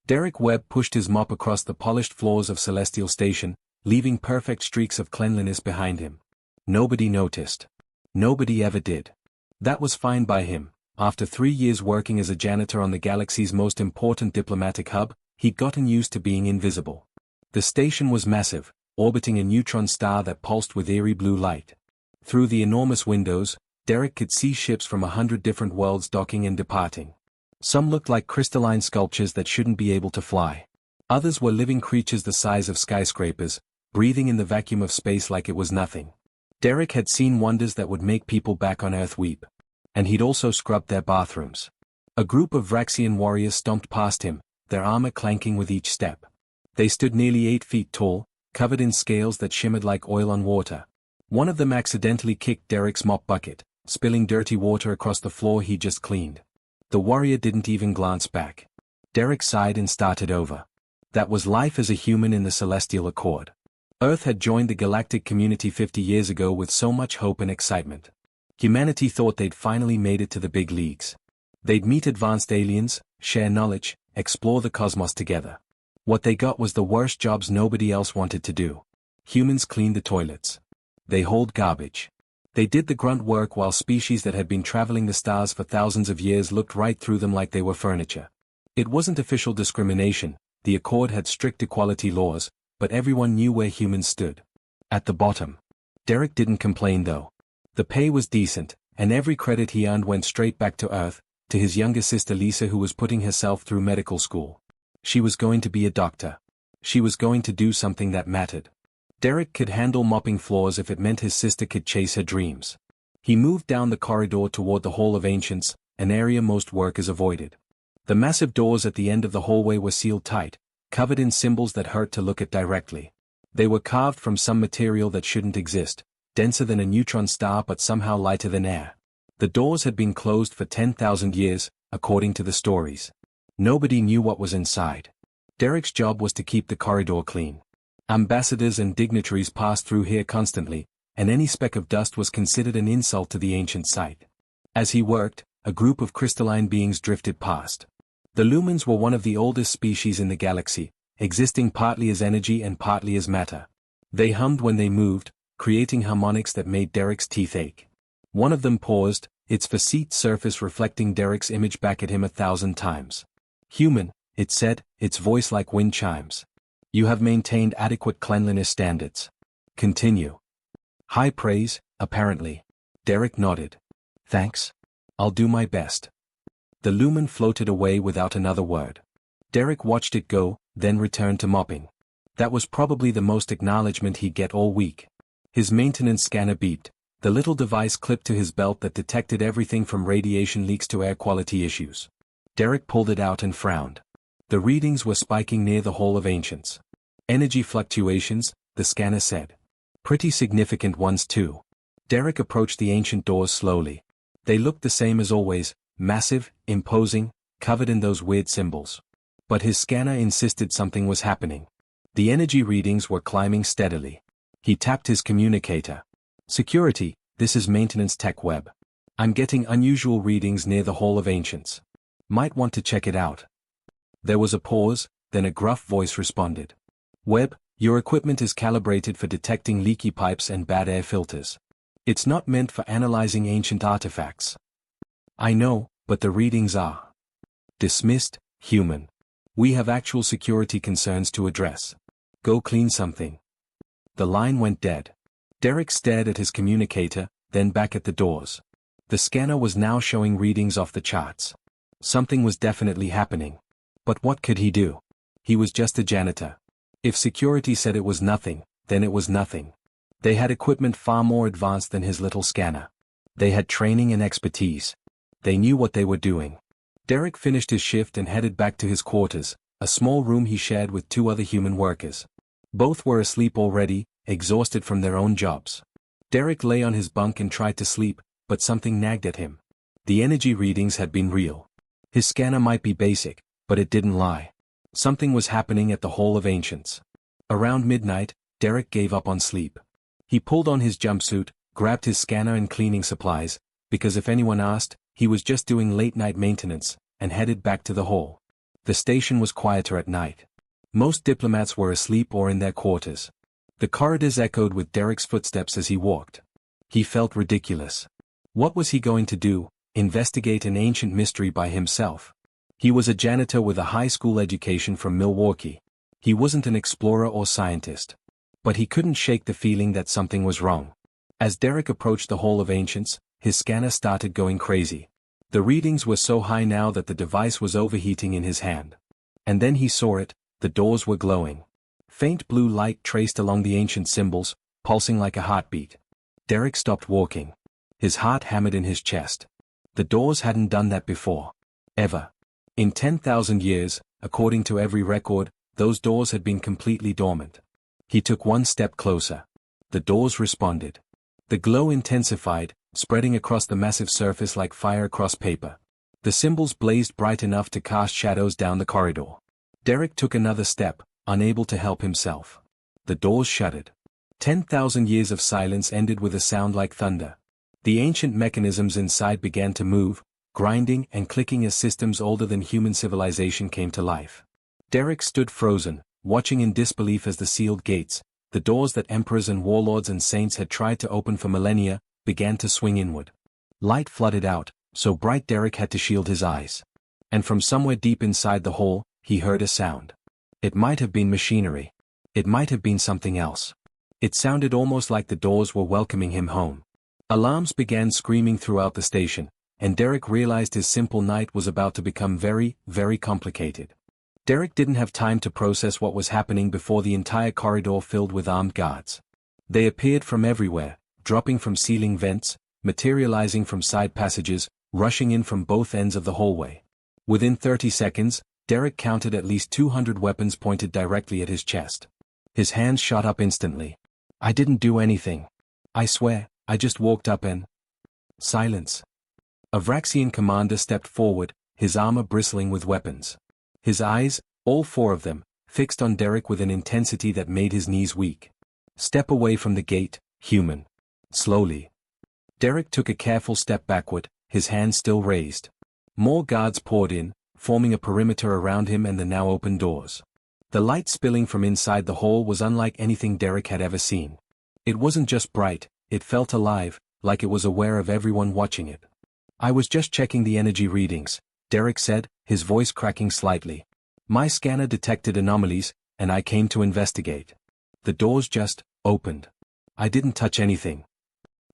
Derek Webb pushed his mop across the polished floors of Celestial Station, leaving perfect streaks of cleanliness behind him. Nobody noticed. Nobody ever did. That was fine by him. After 3 years working as a janitor on the galaxy's most important diplomatic hub, he'd gotten used to being invisible. The station was massive, orbiting a neutron star that pulsed with eerie blue light. Through the enormous windows, Derek could see ships from 100 different worlds docking and departing. Some looked like crystalline sculptures that shouldn't be able to fly. Others were living creatures the size of skyscrapers, breathing in the vacuum of space like it was nothing. Derek had seen wonders that would make people back on Earth weep. And he'd also scrubbed their bathrooms. A group of Vraxian warriors stomped past him, their armor clanking with each step. They stood nearly 8 feet tall, covered in scales that shimmered like oil on water. One of them accidentally kicked Derek's mop bucket, spilling dirty water across the floor he just cleaned. The warrior didn't even glance back. Derek sighed and started over. That was life as a human in the Celestial Accord. Earth had joined the galactic community 50 years ago with so much hope and excitement. Humanity thought they'd finally made it to the big leagues. They'd meet advanced aliens, share knowledge, explore the cosmos together. What they got was the worst jobs nobody else wanted to do. Humans cleaned the toilets. They hauled garbage. They did the grunt work while species that had been traveling the stars for thousands of years looked right through them like they were furniture. It wasn't official discrimination, the Accord had strict equality laws, but everyone knew where humans stood. At the bottom. Derek didn't complain though. The pay was decent, and every credit he earned went straight back to Earth, to his younger sister Lisa who was putting herself through medical school. She was going to be a doctor. She was going to do something that mattered. Derek could handle mopping floors if it meant his sister could chase her dreams. He moved down the corridor toward the Hall of Ancients, an area most workers avoided. The massive doors at the end of the hallway were sealed tight, covered in symbols that hurt to look at directly. They were carved from some material that shouldn't exist, denser than a neutron star but somehow lighter than air. The doors had been closed for 10,000 years, according to the stories. Nobody knew what was inside. Derek's job was to keep the corridor clean. Ambassadors and dignitaries passed through here constantly, and any speck of dust was considered an insult to the ancient site. As he worked, a group of crystalline beings drifted past. The lumens were one of the oldest species in the galaxy, existing partly as energy and partly as matter. They hummed when they moved, creating harmonics that made Derek's teeth ache. One of them paused, its facete surface reflecting Derek's image back at him 1,000 times. "Human," it said, its voice like wind chimes. "You have maintained adequate cleanliness standards. Continue." High praise, apparently. Derek nodded. "Thanks. I'll do my best." The lumen floated away without another word. Derek watched it go, then returned to mopping. That was probably the most acknowledgement he'd get all week. His maintenance scanner beeped, the little device clipped to his belt that detected everything from radiation leaks to air quality issues. Derek pulled it out and frowned. The readings were spiking near the Hall of Ancients. Energy fluctuations, the scanner said. Pretty significant ones too. Derek approached the ancient doors slowly. They looked the same as always, massive, imposing, covered in those weird symbols. But his scanner insisted something was happening. The energy readings were climbing steadily. He tapped his communicator. "Security, this is Maintenance Tech Web. I'm getting unusual readings near the Hall of Ancients. Might want to check it out." There was a pause, then a gruff voice responded. "Webb, your equipment is calibrated for detecting leaky pipes and bad air filters. It's not meant for analyzing ancient artifacts." "I know, but the readings are." "Dismissed, human. We have actual security concerns to address. Go clean something." The line went dead. Derek stared at his communicator, then back at the doors. The scanner was now showing readings off the charts. Something was definitely happening. But what could he do? He was just a janitor. If security said it was nothing, then it was nothing. They had equipment far more advanced than his little scanner. They had training and expertise. They knew what they were doing. Derek finished his shift and headed back to his quarters, a small room he shared with 2 other human workers. Both were asleep already, exhausted from their own jobs. Derek lay on his bunk and tried to sleep, but something nagged at him. The energy readings had been real. His scanner might be basic, but it didn't lie. Something was happening at the Hall of Ancients. Around midnight, Derek gave up on sleep. He pulled on his jumpsuit, grabbed his scanner and cleaning supplies, because if anyone asked, he was just doing late-night maintenance, and headed back to the hall. The station was quieter at night. Most diplomats were asleep or in their quarters. The corridors echoed with Derek's footsteps as he walked. He felt ridiculous. What was he going to do, investigate an ancient mystery by himself? He was a janitor with a high school education from Milwaukee. He wasn't an explorer or scientist. But he couldn't shake the feeling that something was wrong. As Derek approached the Hall of Ancients, his scanner started going crazy. The readings were so high now that the device was overheating in his hand. And then he saw it, the doors were glowing. Faint blue light traced along the ancient symbols, pulsing like a heartbeat. Derek stopped walking. His heart hammered in his chest. The doors hadn't done that before. Ever. In 10,000 years, according to every record, those doors had been completely dormant. He took one step closer. The doors responded. The glow intensified, spreading across the massive surface like fire across paper. The symbols blazed bright enough to cast shadows down the corridor. Derek took another step, unable to help himself. The doors shuddered. 10,000 years of silence ended with a sound like thunder. The ancient mechanisms inside began to move, grinding and clicking as systems older than human civilization came to life. Derek stood frozen, watching in disbelief as the sealed gates, the doors that emperors and warlords and saints had tried to open for millennia, began to swing inward. Light flooded out, so bright Derek had to shield his eyes. And from somewhere deep inside the hall, he heard a sound. It might have been machinery. It might have been something else. It sounded almost like the doors were welcoming him home. Alarms began screaming throughout the station, and Derek realized his simple night was about to become very, very complicated. Derek didn't have time to process what was happening before the entire corridor filled with armed guards. They appeared from everywhere, dropping from ceiling vents, materializing from side passages, rushing in from both ends of the hallway. Within 30 seconds, Derek counted at least 200 weapons pointed directly at his chest. His hands shot up instantly. "I didn't do anything. I swear, I just walked up and—" Silence. A Vraxian commander stepped forward, his armor bristling with weapons. His eyes, all four of them, fixed on Derek with an intensity that made his knees weak. "Step away from the gate, human." Slowly. Derek took a careful step backward, his hands still raised. More guards poured in, forming a perimeter around him and the now open doors. The light spilling from inside the hall was unlike anything Derek had ever seen. It wasn't just bright, it felt alive, like it was aware of everyone watching it. "I was just checking the energy readings," Derek said, his voice cracking slightly. "My scanner detected anomalies, and I came to investigate. The doors just opened. I didn't touch anything."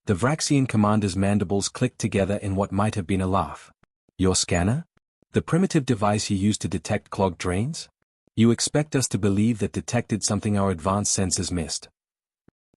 The Vraxian commander's mandibles clicked together in what might have been a laugh. "Your scanner? The primitive device you used to detect clogged drains? You expect us to believe that detected something our advanced sensors missed?"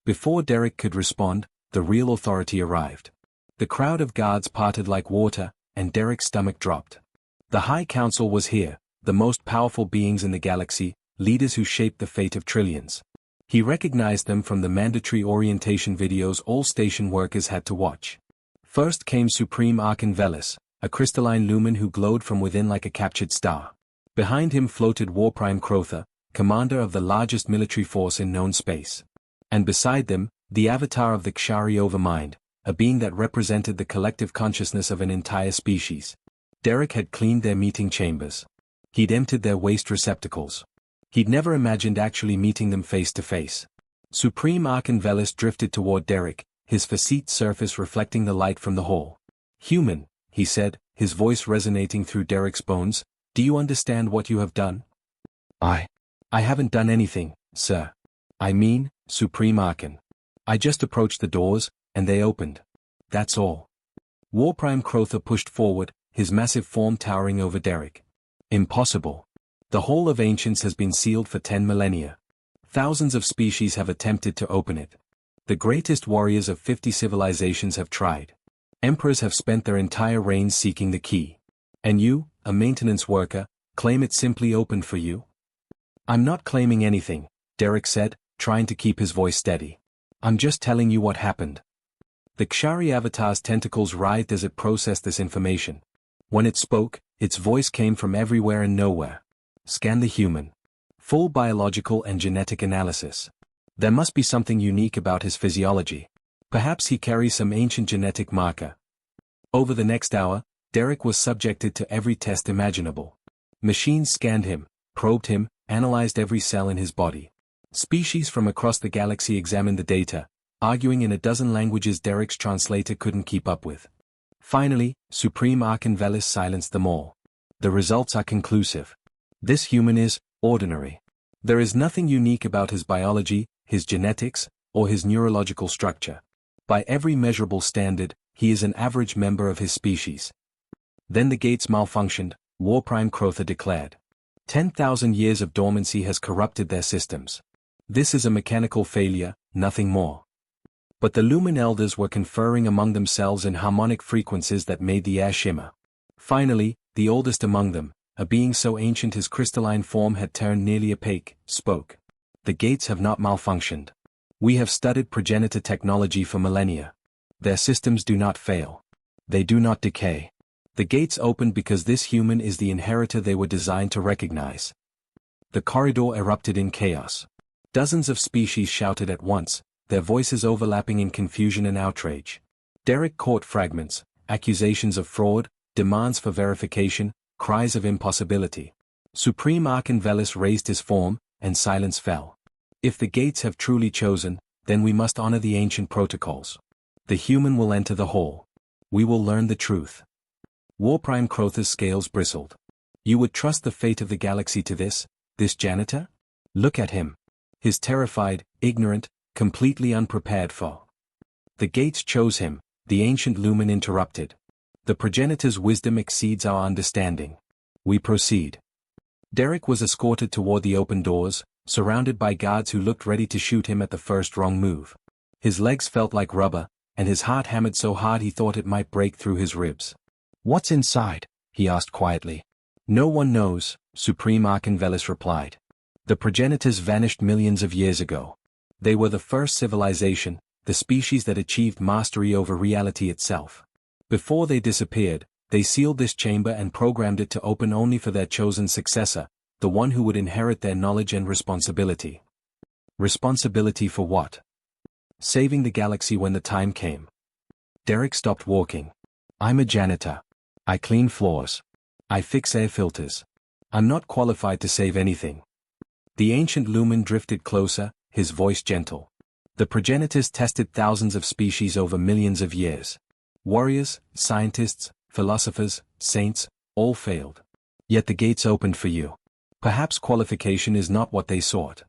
Before Derek could respond, the real authority arrived. The crowd of guards parted like water, and Derek's stomach dropped. The High Council was here, the most powerful beings in the galaxy, leaders who shaped the fate of trillions. He recognized them from the mandatory orientation videos all station workers had to watch. First came Supreme Archon Velis, a crystalline lumen who glowed from within like a captured star. Behind him floated Warprime Crotha, commander of the largest military force in known space. And beside them, the avatar of the Kshari Overmind, a being that represented the collective consciousness of an entire species. Derek had cleaned their meeting chambers. He'd emptied their waste receptacles. He'd never imagined actually meeting them face to face. Supreme Archon Velis drifted toward Derek, his facete surface reflecting the light from the hall. "Human," he said, his voice resonating through Derek's bones, "do you understand what you have done?" I haven't done anything, sir. I mean, Supreme Archon. I just approached the doors, and they opened. That's all." Warprime Crotha pushed forward, his massive form towering over Derek. "Impossible. The Hall of Ancients has been sealed for 10 millennia. Thousands of species have attempted to open it. The greatest warriors of 50 civilizations have tried. Emperors have spent their entire reigns seeking the key. And you, a maintenance worker, claim it simply opened for you?" "I'm not claiming anything," Derek said, trying to keep his voice steady. "I'm just telling you what happened." The Kshari avatar's tentacles writhed as it processed this information. When it spoke, its voice came from everywhere and nowhere. "Scan the human. Full biological and genetic analysis. There must be something unique about his physiology. Perhaps he carries some ancient genetic marker." Over the next hour, Derek was subjected to every test imaginable. Machines scanned him, probed him, analyzed every cell in his body. Species from across the galaxy examined the data, arguing in a dozen languages Derek's translator couldn't keep up with. Finally, Supreme Archon silenced them all. The results are conclusive. This human is ordinary. There is nothing unique about his biology, his genetics, or his neurological structure. By every measurable standard, he is an average member of his species. Then the gates malfunctioned, War Prime Crotha declared. 10,000 years of dormancy has corrupted their systems. This is a mechanical failure, nothing more. But the Lumen Elders were conferring among themselves in harmonic frequencies that made the air shimmer. Finally, the oldest among them, a being so ancient his crystalline form had turned nearly opaque, spoke. The gates have not malfunctioned. We have studied progenitor technology for millennia. Their systems do not fail. They do not decay. The gates opened because this human is the inheritor they were designed to recognize. The corridor erupted in chaos. Dozens of species shouted at once, their voices overlapping in confusion and outrage. Derek caught fragments, accusations of fraud, demands for verification, cries of impossibility. Supreme Archon raised his form, and silence fell. If the gates have truly chosen, then we must honor the ancient protocols. The human will enter the hall. We will learn the truth. War Prime Crotha's scales bristled. You would trust the fate of the galaxy to this janitor? Look at him. He's terrified, ignorant, completely unprepared for. The gates chose him, the ancient Lumen interrupted. The progenitor's wisdom exceeds our understanding. We proceed. Derek was escorted toward the open doors, surrounded by guards who looked ready to shoot him at the first wrong move. His legs felt like rubber, and his heart hammered so hard he thought it might break through his ribs. What's inside? He asked quietly. No one knows, Supreme Archon replied. The progenitors vanished millions of years ago. They were the first civilization, the species that achieved mastery over reality itself. Before they disappeared, they sealed this chamber and programmed it to open only for their chosen successor, the one who would inherit their knowledge and responsibility. Responsibility for what? Saving the galaxy when the time came. Derek stopped walking. I'm a janitor. I clean floors. I fix air filters. I'm not qualified to save anything. The ancient Lumen drifted closer, his voice gentle. The progenitors tested thousands of species over millions of years. Warriors, scientists, philosophers, saints, all failed. Yet the gates opened for you. Perhaps qualification is not what they sought.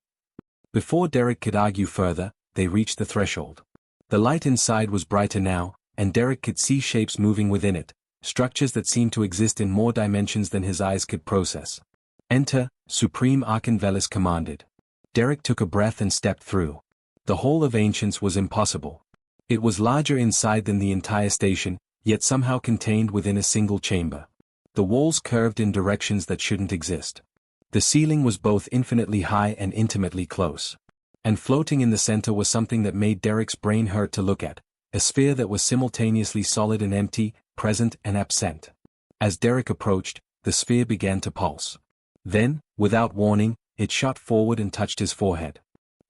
Before Derek could argue further, they reached the threshold. The light inside was brighter now, and Derek could see shapes moving within it, structures that seemed to exist in more dimensions than his eyes could process. Enter, Supreme Archon commanded. Derek took a breath and stepped through. The Hall of Ancients was impossible. It was larger inside than the entire station, yet somehow contained within a single chamber. The walls curved in directions that shouldn't exist. The ceiling was both infinitely high and intimately close. And floating in the center was something that made Derek's brain hurt to look at, a sphere that was simultaneously solid and empty, present and absent. As Derek approached, the sphere began to pulse. Then, without warning, it shot forward and touched his forehead.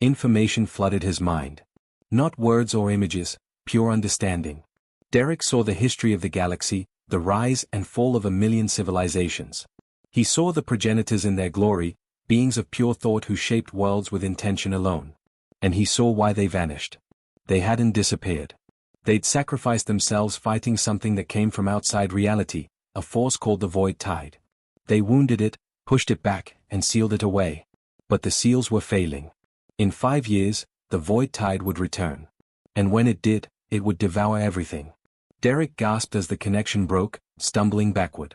Information flooded his mind. Not words or images, pure understanding. Derek saw the history of the galaxy, the rise and fall of a million civilizations. He saw the progenitors in their glory, beings of pure thought who shaped worlds with intention alone. And he saw why they vanished. They hadn't disappeared. They'd sacrificed themselves fighting something that came from outside reality, a force called the Void Tide. They wounded it, pushed it back, and sealed it away. But the seals were failing. In 5 years, the Void Tide would return. And when it did, it would devour everything. Derek gasped as the connection broke, stumbling backward.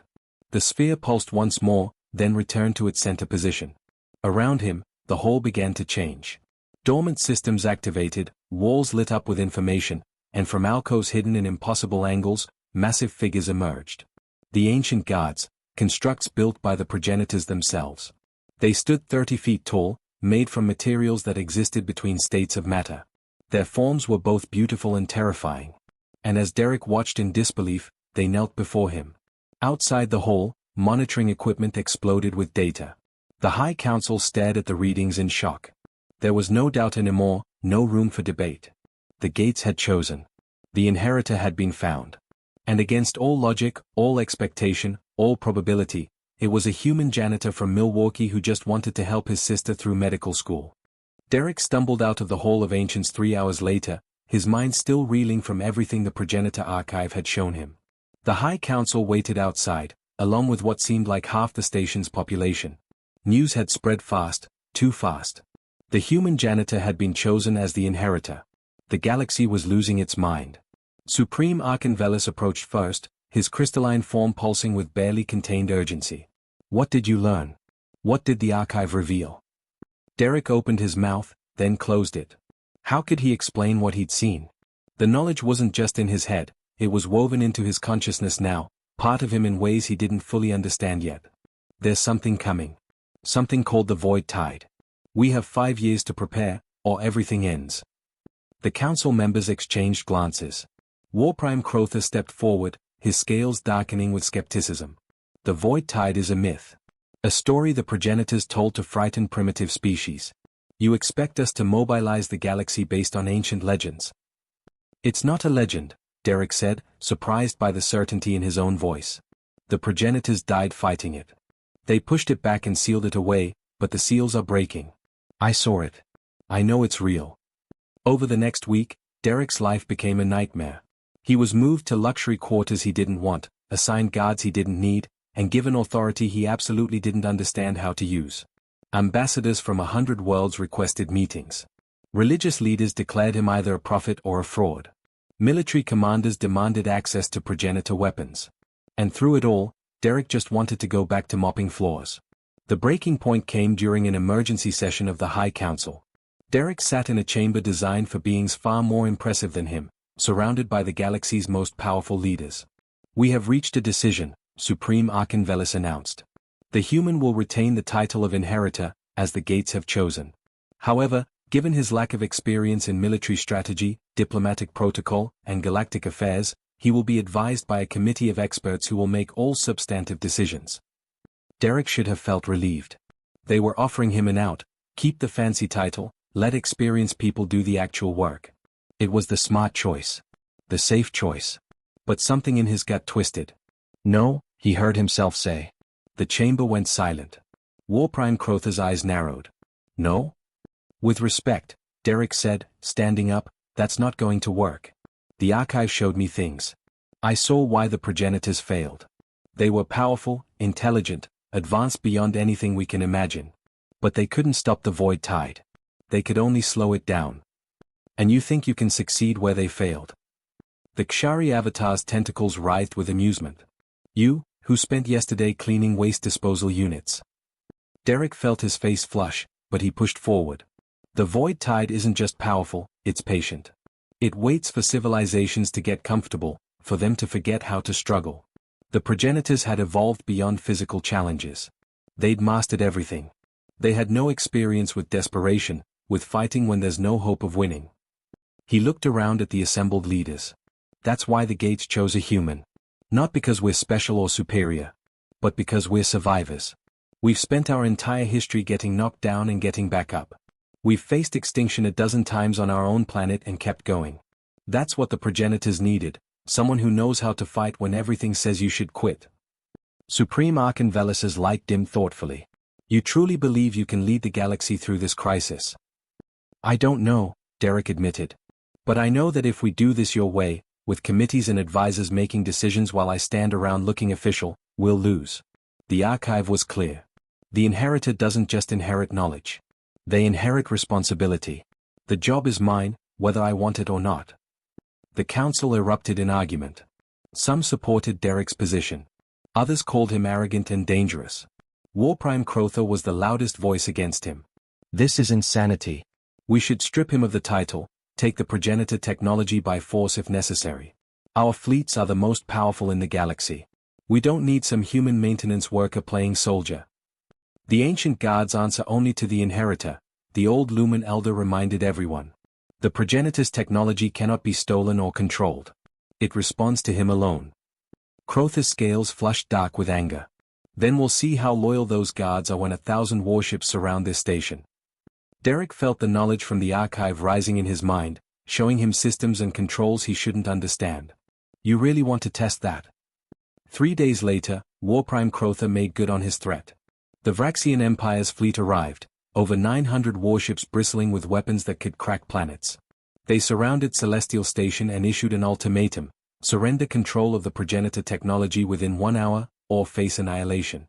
The sphere pulsed once more, then returned to its center position. Around him, the hall began to change. Dormant systems activated, walls lit up with information, and from alcoves hidden in impossible angles, massive figures emerged. The ancient guards, constructs built by the progenitors themselves. They stood 30 feet tall, made from materials that existed between states of matter. Their forms were both beautiful and terrifying. And as Derek watched in disbelief, they knelt before him. Outside the hall, monitoring equipment exploded with data. The High Council stared at the readings in shock. There was no doubt anymore, no room for debate. The gates had chosen. The inheritor had been found. And against all logic, all expectation, all probability, It was a human janitor from Milwaukee who just wanted to help his sister through medical school. Derek stumbled out of the Hall of Ancients 3 hours later, his mind still reeling from everything the Progenitor Archive had shown him. The High Council waited outside, along with what seemed like half the station's population. News had spread fast, too fast. The human janitor had been chosen as the inheritor. The galaxy was losing its mind. Supreme Archonvelis approached first, his crystalline form pulsing with barely contained urgency. What did you learn? What did the archive reveal? Derek opened his mouth, then closed it. How could he explain what he'd seen? The knowledge wasn't just in his head, it was woven into his consciousness now, part of him in ways he didn't fully understand yet. There's something coming. Something called the Void Tide. We have 5 years to prepare, or everything ends. The council members exchanged glances. Warprime Crotha stepped forward, his scales darkening with skepticism. The Void Tide is a myth. A story the progenitors told to frighten primitive species. You expect us to mobilize the galaxy based on ancient legends. It's not a legend, Derek said, surprised by the certainty in his own voice. The progenitors died fighting it. They pushed it back and sealed it away, but the seals are breaking. I saw it. I know it's real. Over the next week, Derek's life became a nightmare. He was moved to luxury quarters he didn't want, assigned guards he didn't need, and given authority he absolutely didn't understand how to use. Ambassadors from 100 worlds requested meetings. Religious leaders declared him either a prophet or a fraud. Military commanders demanded access to progenitor weapons. And through it all, Derek just wanted to go back to mopping floors. The breaking point came during an emergency session of the High Council. Derek sat in a chamber designed for beings far more impressive than him, surrounded by the galaxy's most powerful leaders. We have reached a decision, Supreme Archonvelis announced. The human will retain the title of inheritor, as the gates have chosen. However, given his lack of experience in military strategy, diplomatic protocol, and galactic affairs, he will be advised by a committee of experts who will make all substantive decisions. Derek should have felt relieved. They were offering him an out, keep the fancy title, let experienced people do the actual work. It was the smart choice. The safe choice. But something in his gut twisted. No, he heard himself say. The chamber went silent. Warprime Crotha's eyes narrowed. No? With respect, Derek said, standing up, that's not going to work. The archive showed me things. I saw why the progenitors failed. They were powerful, intelligent, advanced beyond anything we can imagine. But they couldn't stop the Void Tide. They could only slow it down. And you think you can succeed where they failed? The Kshari Avatar's tentacles writhed with amusement. You, who spent yesterday cleaning waste disposal units. Derek felt his face flush, but he pushed forward. The Void Tide isn't just powerful, it's patient. It waits for civilizations to get comfortable, for them to forget how to struggle. The progenitors had evolved beyond physical challenges. They'd mastered everything. They had no experience with desperation, with fighting when there's no hope of winning. He looked around at the assembled leaders. That's why the gates chose a human. Not because we're special or superior. But because we're survivors. We've spent our entire history getting knocked down and getting back up. We've faced extinction a dozen times on our own planet and kept going. That's what the progenitors needed, someone who knows how to fight when everything says you should quit. Supreme Archonvelis's light dimmed thoughtfully. You truly believe you can lead the galaxy through this crisis? I don't know, Derek admitted. But I know that if we do this your way, with committees and advisors making decisions while I stand around looking official, we'll lose. The archive was clear. The inheritor doesn't just inherit knowledge. They inherit responsibility. The job is mine, whether I want it or not. The council erupted in argument. Some supported Derek's position. Others called him arrogant and dangerous. Warprime Crotha was the loudest voice against him. This is insanity. We should strip him of the title, take the progenitor technology by force if necessary. Our fleets are the most powerful in the galaxy. We don't need some human maintenance worker playing soldier. The ancient guards answer only to the inheritor, the old Lumen Elder reminded everyone. The progenitor's technology cannot be stolen or controlled. It responds to him alone. Crotha's scales flushed dark with anger. Then we'll see how loyal those guards are when 1,000 warships surround this station. Derek felt the knowledge from the archive rising in his mind, showing him systems and controls he shouldn't understand. You really want to test that? 3 days later, Warprime Crotha made good on his threat. The Vraxian Empire's fleet arrived, over 900 warships bristling with weapons that could crack planets. They surrounded Celestial Station and issued an ultimatum: surrender control of the progenitor technology within 1 hour, or face annihilation.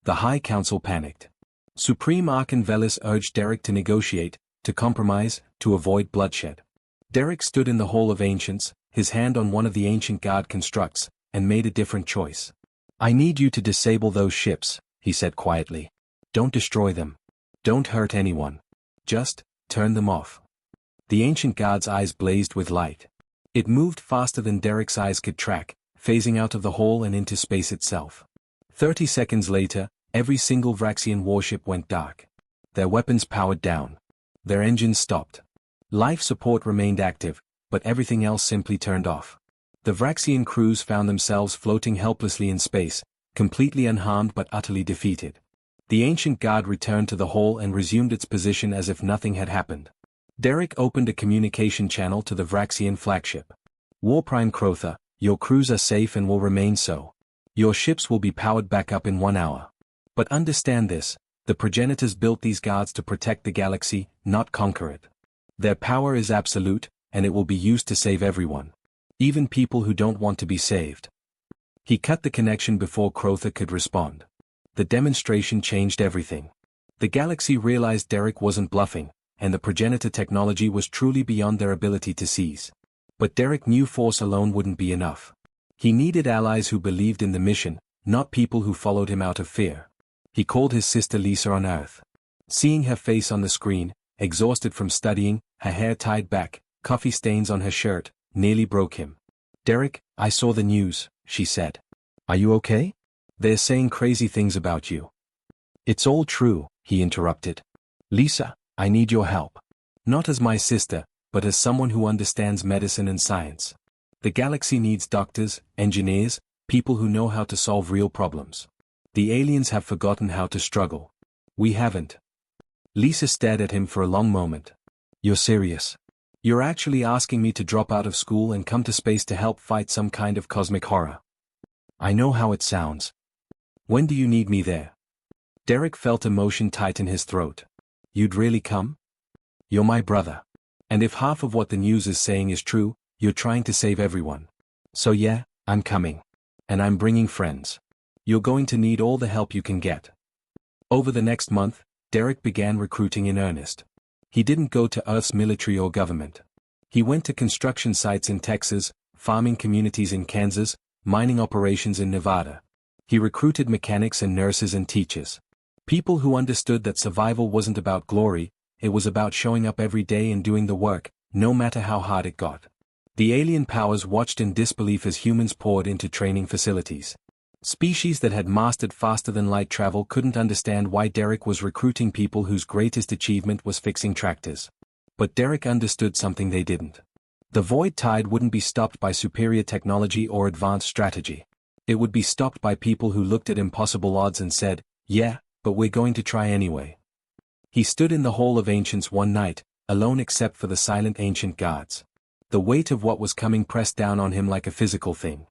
The High Council panicked. Supreme Archon Velis urged Derek to negotiate, to compromise, to avoid bloodshed. Derek stood in the Hall of Ancients, his hand on one of the ancient guard constructs, and made a different choice. "I need you to disable those ships," he said quietly. "Don't destroy them. Don't hurt anyone. Just turn them off." The ancient guard's eyes blazed with light. It moved faster than Derek's eyes could track, phasing out of the hall and into space itself. 30 seconds later, every single Vraxian warship went dark. Their weapons powered down. Their engines stopped. Life support remained active, but everything else simply turned off. The Vraxian crews found themselves floating helplessly in space, completely unharmed but utterly defeated. The ancient guard returned to the hall and resumed its position as if nothing had happened. Derek opened a communication channel to the Vraxian flagship. "Warprime Crotha, your crews are safe and will remain so. Your ships will be powered back up in 1 hour. But understand this, the progenitors built these guards to protect the galaxy, not conquer it. Their power is absolute, and it will be used to save everyone. Even people who don't want to be saved." He cut the connection before Crotha could respond. The demonstration changed everything. The galaxy realized Derek wasn't bluffing, and the progenitor technology was truly beyond their ability to seize. But Derek knew force alone wouldn't be enough. He needed allies who believed in the mission, not people who followed him out of fear. He called his sister Lisa on Earth. Seeing her face on the screen, exhausted from studying, her hair tied back, coffee stains on her shirt, nearly broke him. "Derek, I saw the news," she said. "Are you okay? They're saying crazy things about you." "It's all true," he interrupted. "Lisa, I need your help. Not as my sister, but as someone who understands medicine and science. The galaxy needs doctors, engineers, people who know how to solve real problems. The aliens have forgotten how to struggle. We haven't." Lisa stared at him for a long moment. "You're serious? You're actually asking me to drop out of school and come to space to help fight some kind of cosmic horror? I know how it sounds. When do you need me there?" Derek felt emotion tighten his throat. "You'd really come? You're my brother. And if half of what the news is saying is true, you're trying to save everyone. So yeah, I'm coming. And I'm bringing friends. You're going to need all the help you can get." Over the next month, Derek began recruiting in earnest. He didn't go to Earth's military or government. He went to construction sites in Texas, farming communities in Kansas, mining operations in Nevada. He recruited mechanics and nurses and teachers. People who understood that survival wasn't about glory, it was about showing up every day and doing the work, no matter how hard it got. The alien powers watched in disbelief as humans poured into training facilities. Species that had mastered faster-than-light travel couldn't understand why Derek was recruiting people whose greatest achievement was fixing tractors. But Derek understood something they didn't. The void tide wouldn't be stopped by superior technology or advanced strategy. It would be stopped by people who looked at impossible odds and said, "Yeah, but we're going to try anyway." He stood in the Hall of Ancients one night, alone except for the silent ancient guards. The weight of what was coming pressed down on him like a physical thing.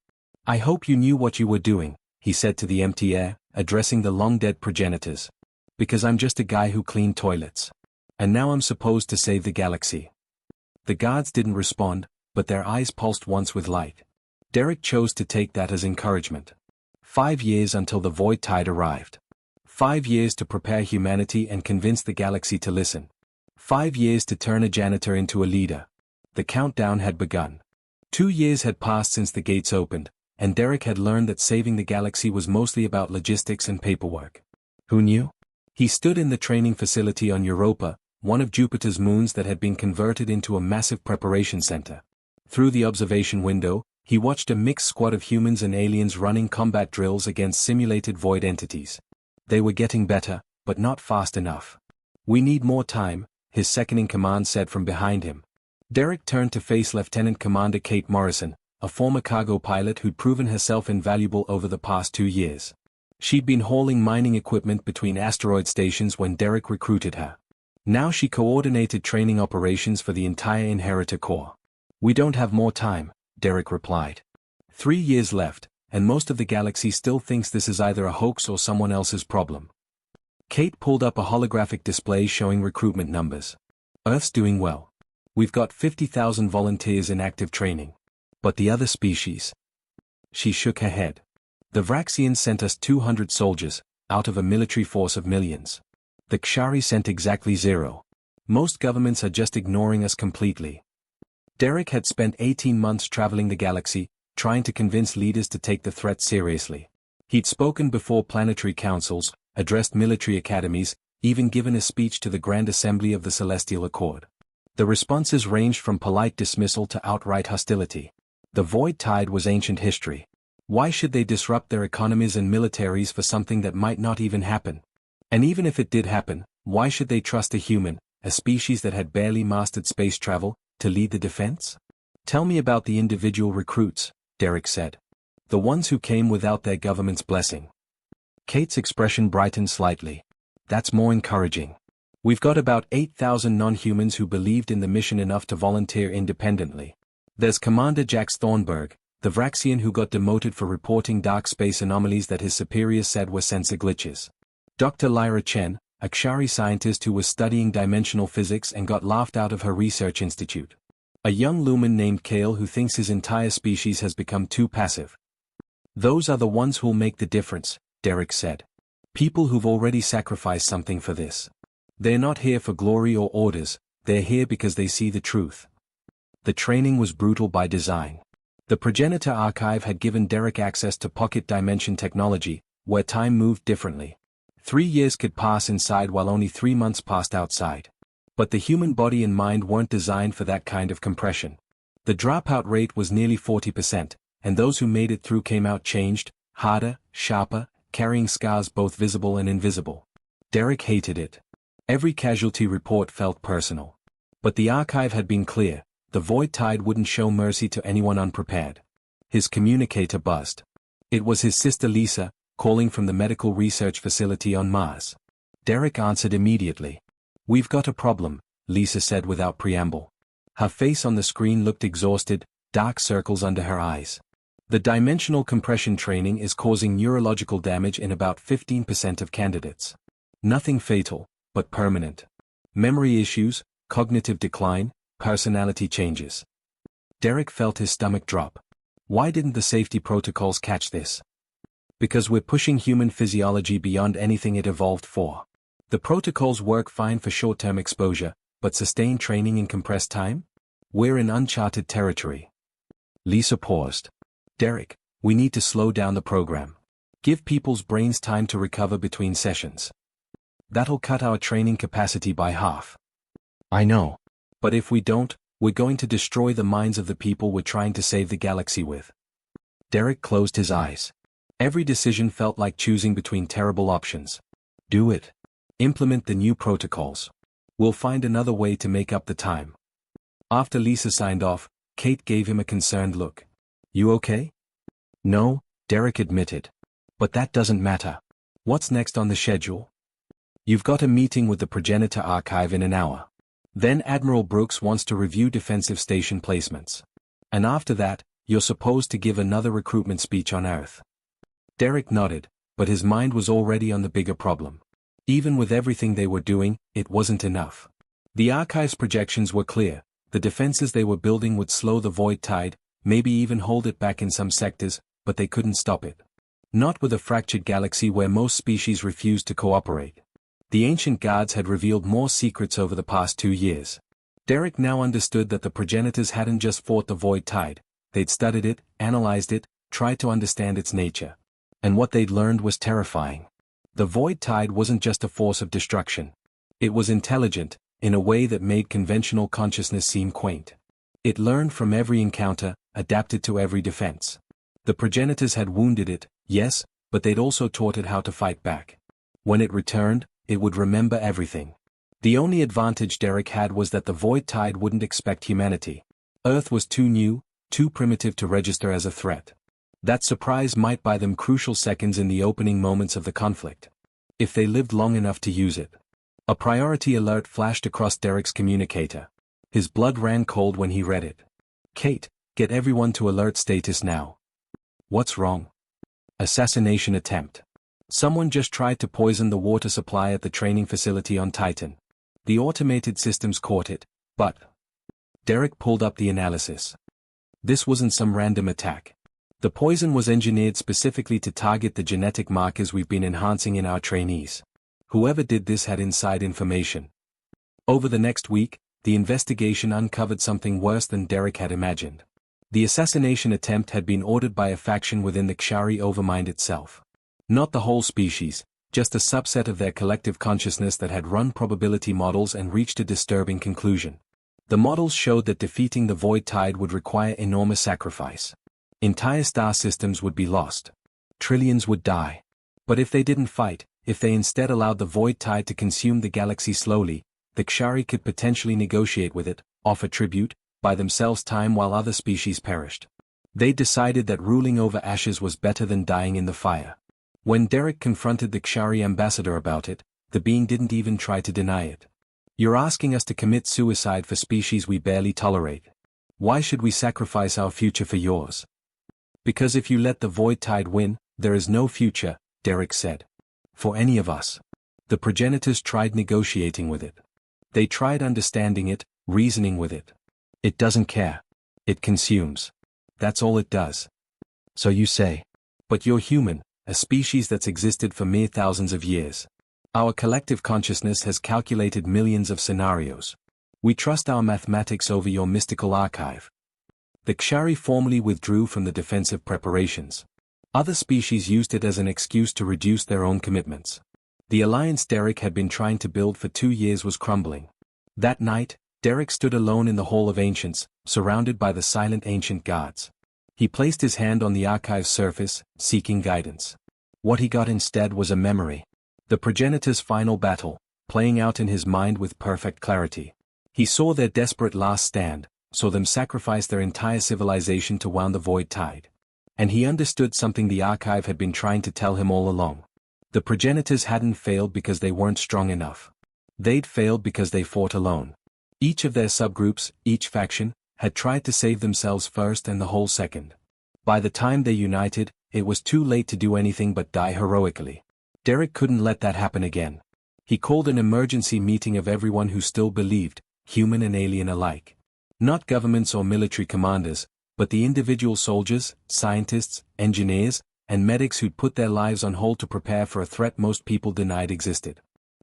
"I hope you knew what you were doing," he said to the empty air, addressing the long-dead progenitors. "Because I'm just a guy who cleaned toilets. And now I'm supposed to save the galaxy." The guards didn't respond, but their eyes pulsed once with light. Derek chose to take that as encouragement. 5 years until the void tide arrived. 5 years to prepare humanity and convince the galaxy to listen. 5 years to turn a janitor into a leader. The countdown had begun. 2 years had passed since the gates opened, and Derek had learned that saving the galaxy was mostly about logistics and paperwork. Who knew? He stood in the training facility on Europa, one of Jupiter's moons that had been converted into a massive preparation center. Through the observation window, he watched a mixed squad of humans and aliens running combat drills against simulated void entities. They were getting better, but not fast enough. "We need more time," his second-in-command said from behind him. Derek turned to face Lieutenant Commander Kate Morrison, a former cargo pilot who'd proven herself invaluable over the past 2 years. She'd been hauling mining equipment between asteroid stations when Derek recruited her. Now she coordinated training operations for the entire Inheritor Corps. "We don't have more time," Derek replied. 3 years left, and most of the galaxy still thinks this is either a hoax or someone else's problem. Kate pulled up a holographic display showing recruitment numbers. Earth's doing well. We've got 50,000 volunteers in active training. But the other species? She shook her head. The Vraxians sent us 200 soldiers, out of a military force of millions. The Kshari sent exactly 0. Most governments are just ignoring us completely. Derek had spent 18 months traveling the galaxy, trying to convince leaders to take the threat seriously. He'd spoken before planetary councils, addressed military academies, even given a speech to the Grand Assembly of the Celestial Accord. The responses ranged from polite dismissal to outright hostility. The Void Tide was ancient history. Why should they disrupt their economies and militaries for something that might not even happen? And even if it did happen, why should they trust a human, a species that had barely mastered space travel, to lead the defense? Tell me about the individual recruits, Derek said. The ones who came without their government's blessing. Kate's expression brightened slightly. That's more encouraging. We've got about 8,000 non-humans who believed in the mission enough to volunteer independently. There's Commander Jax Thornburg, the Vraxian who got demoted for reporting dark space anomalies that his superiors said were sensor glitches. Dr. Lyra Chen, a Kshari scientist who was studying dimensional physics and got laughed out of her research institute. A young Lumen named Kale who thinks his entire species has become too passive. Those are the ones who'll make the difference, Derek said. People who've already sacrificed something for this. They're not here for glory or orders, they're here because they see the truth. The training was brutal by design. The Progenitor Archive had given Derek access to pocket dimension technology, where time moved differently. 3 years could pass inside while only 3 months passed outside. But the human body and mind weren't designed for that kind of compression. The dropout rate was nearly 40%, and those who made it through came out changed, harder, sharper, carrying scars both visible and invisible. Derek hated it. Every casualty report felt personal. But the archive had been clear, the Void Tide wouldn't show mercy to anyone unprepared. His communicator buzzed. It was his sister Lisa, calling from the medical research facility on Mars. Derek answered immediately. We've got a problem, Lisa said without preamble. Her face on the screen looked exhausted, dark circles under her eyes. The dimensional compression training is causing neurological damage in about 15% of candidates. Nothing fatal, but permanent. Memory issues, cognitive decline, personality changes. Derek felt his stomach drop. Why didn't the safety protocols catch this? Because we're pushing human physiology beyond anything it evolved for. The protocols work fine for short-term exposure, but sustained training in compressed time? We're in uncharted territory. Lisa paused. Derek, we need to slow down the program. Give people's brains time to recover between sessions. That'll cut our training capacity by half. I know. But if we don't, we're going to destroy the minds of the people we're trying to save the galaxy with. Derek closed his eyes. Every decision felt like choosing between terrible options. Do it. Implement the new protocols. We'll find another way to make up the time. After Lisa signed off, Kate gave him a concerned look. You okay? No, Derek admitted. But that doesn't matter. What's next on the schedule? You've got a meeting with the Progenitor Archive in an hour. Then Admiral Brooks wants to review defensive station placements. And after that, you're supposed to give another recruitment speech on Earth. Derek nodded, but his mind was already on the bigger problem. Even with everything they were doing, it wasn't enough. The Archive's projections were clear. The defenses they were building would slow the Void Tide, maybe even hold it back in some sectors, but they couldn't stop it. Not with a fractured galaxy where most species refused to cooperate. The ancient guards had revealed more secrets over the past 2 years. Derek now understood that the progenitors hadn't just fought the Void Tide, they'd studied it, analyzed it, tried to understand its nature. And what they'd learned was terrifying. The Void Tide wasn't just a force of destruction. It was intelligent, in a way that made conventional consciousness seem quaint. It learned from every encounter, adapted to every defense. The progenitors had wounded it, yes, but they'd also taught it how to fight back. When it returned, it would remember everything. The only advantage Derek had was that the Void Tide wouldn't expect humanity. Earth was too new, too primitive to register as a threat. That surprise might buy them crucial seconds in the opening moments of the conflict. If they lived long enough to use it. A priority alert flashed across Derek's communicator. His blood ran cold when he read it. Kate, get everyone to alert status now. What's wrong? Assassination attempt. Someone just tried to poison the water supply at the training facility on Titan. The automated systems caught it, but... Derek pulled up the analysis. This wasn't some random attack. The poison was engineered specifically to target the genetic markers we've been enhancing in our trainees. Whoever did this had inside information. Over the next week, the investigation uncovered something worse than Derek had imagined. The assassination attempt had been ordered by a faction within the Kshari Overmind itself. Not the whole species, just a subset of their collective consciousness that had run probability models and reached a disturbing conclusion. The models showed that defeating the Void Tide would require enormous sacrifice. Entire star systems would be lost. Trillions would die. But if they didn't fight, if they instead allowed the Void Tide to consume the galaxy slowly, the Kshari could potentially negotiate with it, offer tribute, buy themselves time while other species perished. They decided that ruling over ashes was better than dying in the fire. When Derek confronted the Kshari ambassador about it, the being didn't even try to deny it. You're asking us to commit suicide for species we barely tolerate. Why should we sacrifice our future for yours? Because if you let the Void Tide win, there is no future, Derek said. For any of us. The progenitors tried negotiating with it. They tried understanding it, reasoning with it. It doesn't care. It consumes. That's all it does. So you say. But you're human, a species that's existed for mere thousands of years. Our collective consciousness has calculated millions of scenarios. We trust our mathematics over your mystical archive. The Kshari formally withdrew from the defensive preparations. Other species used it as an excuse to reduce their own commitments. The alliance Derek had been trying to build for 2 years was crumbling. That night, Derek stood alone in the Hall of Ancients, surrounded by the silent ancient guards. He placed his hand on the archive's surface, seeking guidance. What he got instead was a memory. The progenitors' final battle, playing out in his mind with perfect clarity. He saw their desperate last stand, saw them sacrifice their entire civilization to wound the Void Tide. And he understood something the archive had been trying to tell him all along. The progenitors hadn't failed because they weren't strong enough. They'd failed because they fought alone. Each of their subgroups, each faction, had tried to save themselves first and the whole second. By the time they united, it was too late to do anything but die heroically. Derek couldn't let that happen again. He called an emergency meeting of everyone who still believed, human and alien alike. Not governments or military commanders, but the individual soldiers, scientists, engineers, and medics who'd put their lives on hold to prepare for a threat most people denied existed.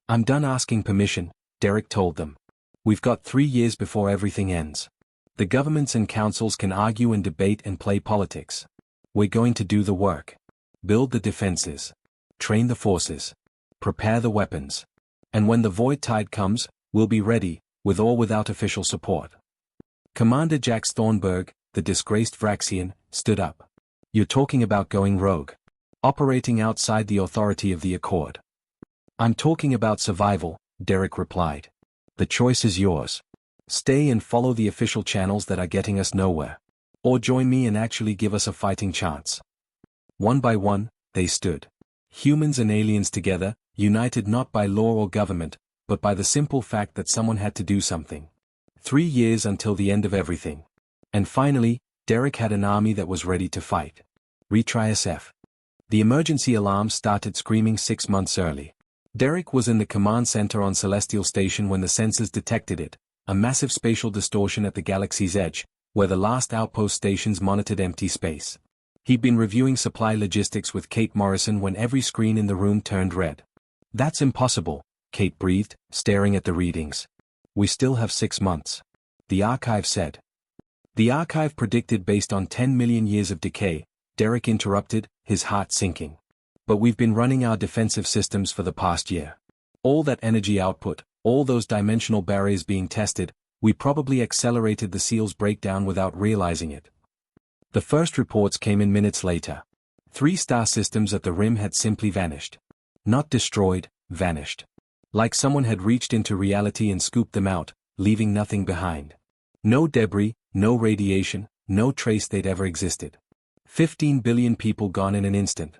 I'm done asking permission, Derek told them. We've got 3 years before everything ends. The governments and councils can argue and debate and play politics. We're going to do the work. Build the defenses. Train the forces. Prepare the weapons. And when the Void Tide comes, we'll be ready, with or without official support. Commander Jax Thornburg, the disgraced Vraxian, stood up. You're talking about going rogue. Operating outside the authority of the Accord. I'm talking about survival, Derek replied. The choice is yours. Stay and follow the official channels that are getting us nowhere. Or join me and actually give us a fighting chance. One by one, they stood. Humans and aliens together, united not by law or government, but by the simple fact that someone had to do something. 3 years until the end of everything. And finally, Derek had an army that was ready to fight. Retry SF. The emergency alarm started screaming 6 months early. Derek was in the command center on Celestial Station when the sensors detected it, a massive spatial distortion at the galaxy's edge, where the last outpost stations monitored empty space. He'd been reviewing supply logistics with Kate Morrison when every screen in the room turned red. That's impossible, Kate breathed, staring at the readings. We still have 6 months. The archive said. The archive predicted based on 10 million years of decay, Derek interrupted, his heart sinking. But we've been running our defensive systems for the past year. All that energy output, all those dimensional barriers being tested, we probably accelerated the seal's breakdown without realizing it. The first reports came in minutes later. 3 star systems at the rim had simply vanished. Not destroyed, vanished. Like someone had reached into reality and scooped them out, leaving nothing behind. No debris, no radiation, no trace they'd ever existed. 15 billion people gone in an instant.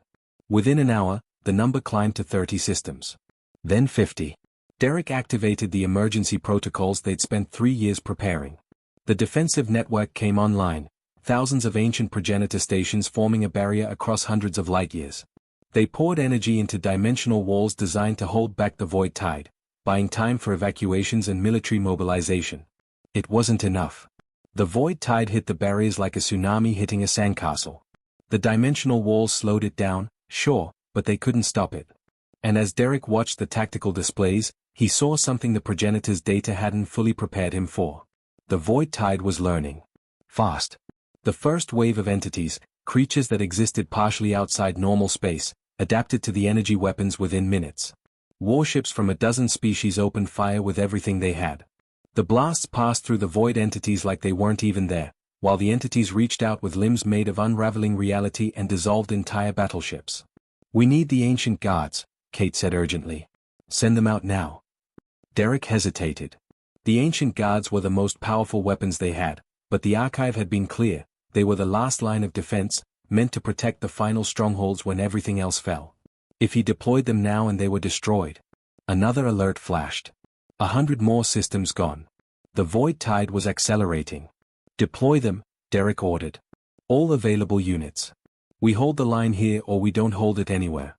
Within an hour, the number climbed to 30 systems. Then 50. Derek activated the emergency protocols they'd spent 3 years preparing. The defensive network came online, thousands of ancient progenitor stations forming a barrier across hundreds of light-years. They poured energy into dimensional walls designed to hold back the void tide, buying time for evacuations and military mobilization. It wasn't enough. The void tide hit the barriers like a tsunami hitting a sandcastle. The dimensional walls slowed it down, sure, but they couldn't stop it. And as Derek watched the tactical displays, he saw something the progenitor's data hadn't fully prepared him for. The void tide was learning fast. The first wave of entities, creatures that existed partially outside normal space, adapted to the energy weapons within minutes. Warships from a dozen species opened fire with everything they had. The blasts passed through the void entities like they weren't even there, while the entities reached out with limbs made of unraveling reality and dissolved entire battleships. "We need the ancient guards," Kate said urgently. "Send them out now." Derek hesitated. The ancient guards were the most powerful weapons they had, but the archive had been clear: they were the last line of defense, meant to protect the final strongholds when everything else fell. If he deployed them now and they were destroyed. Another alert flashed. 100 more systems gone. The void tide was accelerating. "Deploy them," Derek ordered. "All available units. We hold the line here or we don't hold it anywhere."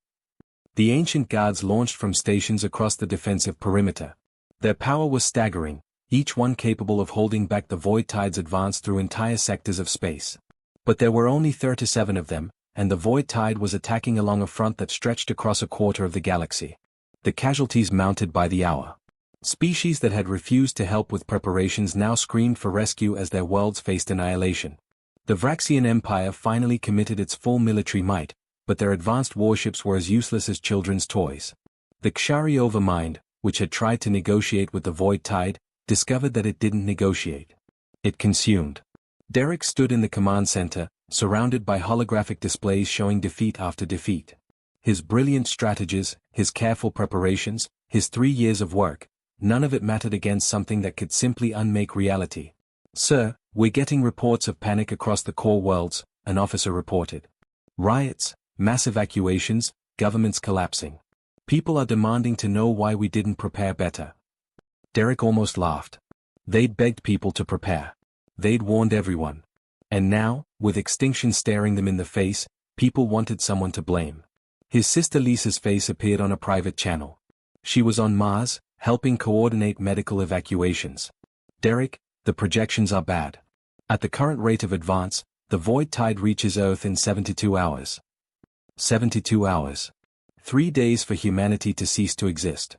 The ancient guards launched from stations across the defensive perimeter. Their power was staggering, each one capable of holding back the void tide's advance through entire sectors of space. But there were only 37 of them, and the void tide was attacking along a front that stretched across a quarter of the galaxy. The casualties mounted by the hour. Species that had refused to help with preparations now screamed for rescue as their worlds faced annihilation. The Vraxian Empire finally committed its full military might, but their advanced warships were as useless as children's toys. The Kshari Overmind, which had tried to negotiate with the void tide, discovered that it didn't negotiate. It consumed. Derek stood in the command center, surrounded by holographic displays showing defeat after defeat. His brilliant strategies, his careful preparations, his 3 years of work, none of it mattered against something that could simply unmake reality. "Sir, we're getting reports of panic across the core worlds," an officer reported. "Riots, mass evacuations, governments collapsing. People are demanding to know why we didn't prepare better." Derek almost laughed. They'd begged people to prepare. They'd warned everyone. And now, with extinction staring them in the face, people wanted someone to blame. His sister Lisa's face appeared on a private channel. She was on Mars, helping coordinate medical evacuations. "Derek, the projections are bad. At the current rate of advance, the void tide reaches Earth in 72 hours. 72 hours. 3 days for humanity to cease to exist."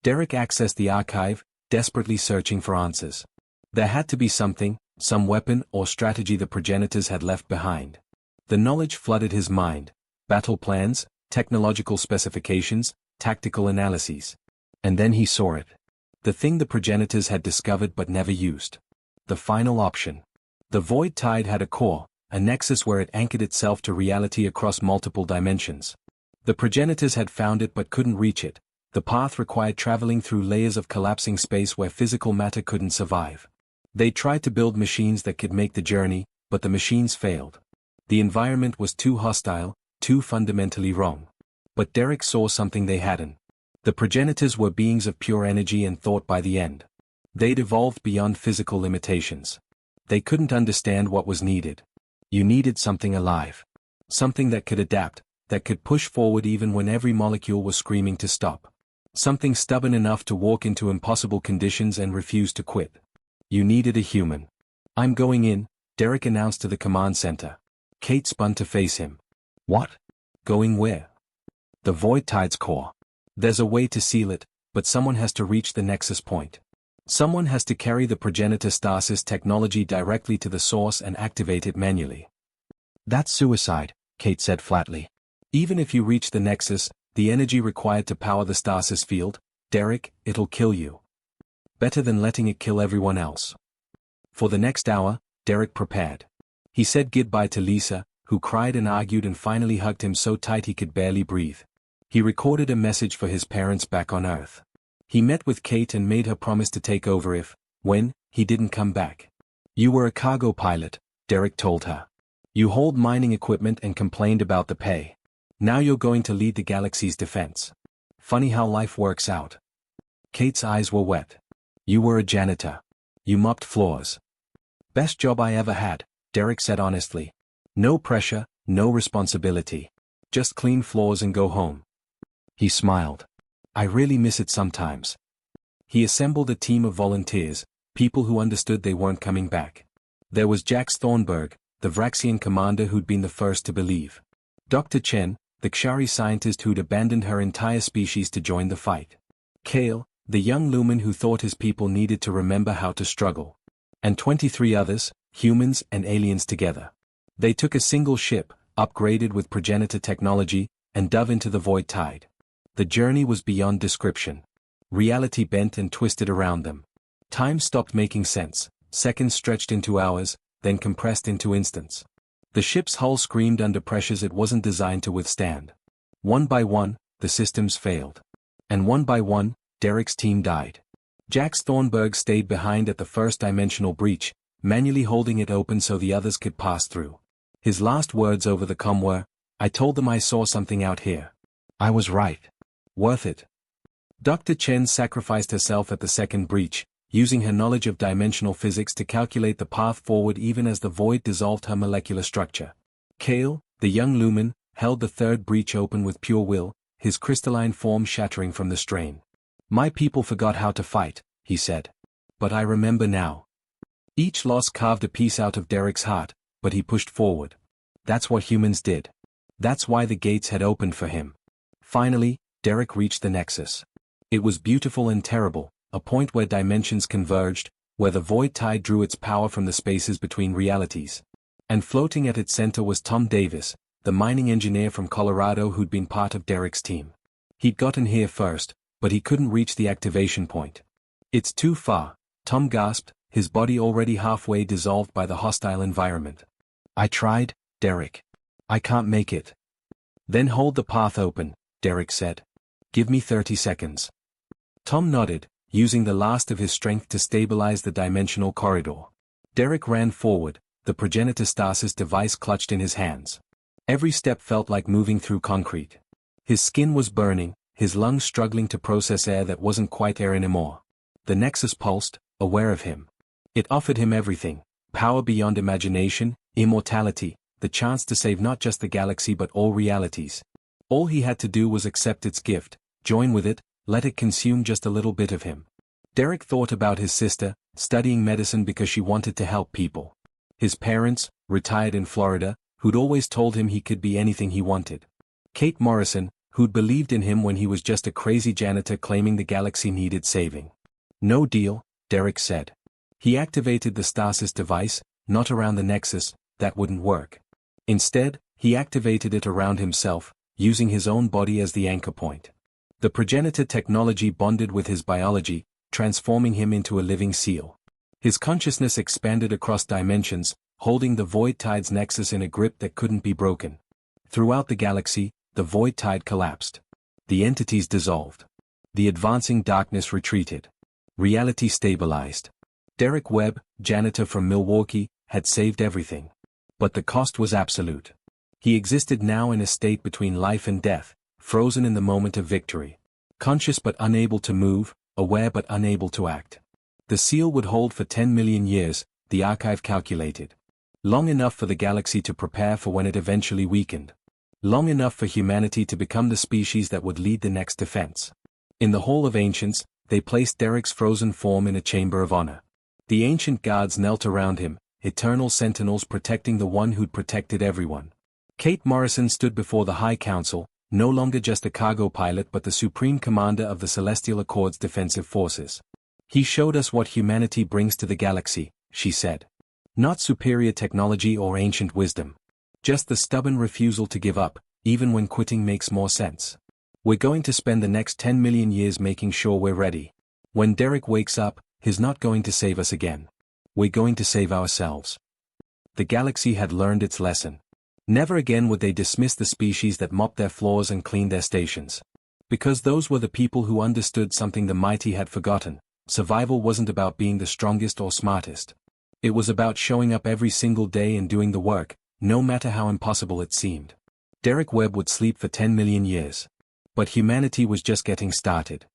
Derek accessed the archive, desperately searching for answers. There had to be something, some weapon or strategy the progenitors had left behind. The knowledge flooded his mind: battle plans, technological specifications, tactical analyses. And then he saw it. The thing the progenitors had discovered but never used. The final option. The void tide had a core, a nexus where it anchored itself to reality across multiple dimensions. The progenitors had found it but couldn't reach it. The path required traveling through layers of collapsing space where physical matter couldn't survive. They tried to build machines that could make the journey, but the machines failed. The environment was too hostile, too fundamentally wrong. But Derek saw something they hadn't. The progenitors were beings of pure energy and thought by the end. They'd evolved beyond physical limitations. They couldn't understand what was needed. You needed something alive. Something that could adapt, that could push forward even when every molecule was screaming to stop. Something stubborn enough to walk into impossible conditions and refuse to quit. You needed a human. "I'm going in," Derek announced to the command center. Kate spun to face him. "What? Going where?" "The void tide's core. There's a way to seal it, but someone has to reach the nexus point. Someone has to carry the progenitor stasis technology directly to the source and activate it manually." "That's suicide," Kate said flatly. "Even if you reach the nexus, the energy required to power the stasis field, Derek, it'll kill you. Better than letting it kill everyone else." For the next hour, Derek prepared. He said goodbye to Lisa, who cried and argued and finally hugged him so tight he could barely breathe. He recorded a message for his parents back on Earth. He met with Kate and made her promise to take over if, when, he didn't come back. "You were a cargo pilot," Derek told her. "You hauled mining equipment and complained about the pay. Now you're going to lead the galaxy's defense. Funny how life works out." Kate's eyes were wet. "You were a janitor. You mopped floors." "Best job I ever had," Derek said honestly. No pressure, no responsibility. Just clean floors and go home. He smiled. I really miss it sometimes. He assembled a team of volunteers, people who understood they weren't coming back. There was Jax Thornburg, the Vraxian commander who'd been the first to believe. Dr. Chen, the Kshari scientist who'd abandoned her entire species to join the fight. Kale, the young Lumen who thought his people needed to remember how to struggle. And 23 others, humans and aliens together. They took a single ship, upgraded with progenitor technology, and dove into the void tide. The journey was beyond description. Reality bent and twisted around them. Time stopped making sense, seconds stretched into hours, then compressed into instants. The ship's hull screamed under pressures it wasn't designed to withstand. One by one, the systems failed. And one by one, Derek's team died. Jax Thornburg stayed behind at the first dimensional breach, manually holding it open so the others could pass through. His last words over the comm were, I told them I saw something out here. I was right. Worth it. Dr. Chen sacrificed herself at the second breach, using her knowledge of dimensional physics to calculate the path forward even as the void dissolved her molecular structure. Kale, the young Lumen, held the third breach open with pure will, his crystalline form shattering from the strain. My people forgot how to fight, he said. But I remember now. Each loss carved a piece out of Derek's heart, but he pushed forward. That's what humans did. That's why the gates had opened for him. Finally, Derek reached the nexus. It was beautiful and terrible, a point where dimensions converged, where the void tide drew its power from the spaces between realities. And floating at its center was Tom Davis, the mining engineer from Colorado who'd been part of Derek's team. He'd gotten here first, but he couldn't reach the activation point. It's too far, Tom gasped, his body already halfway dissolved by the hostile environment. I tried, Derek. I can't make it. Then hold the path open, Derek said. Give me 30 seconds. Tom nodded, using the last of his strength to stabilize the dimensional corridor. Derek ran forward, the progenitor stasis device clutched in his hands. Every step felt like moving through concrete. His skin was burning, his lungs struggling to process air that wasn't quite air anymore. The Nexus pulsed, aware of him. It offered him everything, power beyond imagination, immortality, the chance to save not just the galaxy but all realities. All he had to do was accept its gift, join with it, let it consume just a little bit of him. Derek thought about his sister, studying medicine because she wanted to help people. His parents, retired in Florida, who'd always told him he could be anything he wanted. Kate Morrison, who'd believed in him when he was just a crazy janitor claiming the galaxy needed saving. No deal, Derek said. He activated the stasis device, not around the Nexus, that wouldn't work. Instead, he activated it around himself, using his own body as the anchor point. The progenitor technology bonded with his biology, transforming him into a living seal. His consciousness expanded across dimensions, holding the void tide's nexus in a grip that couldn't be broken. Throughout the galaxy, the void tide collapsed. The entities dissolved. The advancing darkness retreated. Reality stabilized. Derek Webb, janitor from Milwaukee, had saved everything. But the cost was absolute. He existed now in a state between life and death, frozen in the moment of victory. Conscious but unable to move, aware but unable to act. The seal would hold for 10 million years, the archive calculated. Long enough for the galaxy to prepare for when it eventually weakened. Long enough for humanity to become the species that would lead the next defense. In the Hall of Ancients, they placed Derek's frozen form in a chamber of honor. The ancient guards knelt around him, eternal sentinels protecting the one who'd protected everyone. Kate Morrison stood before the High Council, no longer just a cargo pilot but the supreme commander of the Celestial Accord's defensive forces. He showed us what humanity brings to the galaxy, she said. Not superior technology or ancient wisdom. Just the stubborn refusal to give up, even when quitting makes more sense. We're going to spend the next 10 million years making sure we're ready. When Derek wakes up, he's not going to save us again. We're going to save ourselves. The galaxy had learned its lesson. Never again would they dismiss the species that mopped their floors and cleaned their stations. Because those were the people who understood something the mighty had forgotten. Survival wasn't about being the strongest or smartest. It was about showing up every single day and doing the work, no matter how impossible it seemed. Derek Webb would sleep for 10 million years. But humanity was just getting started.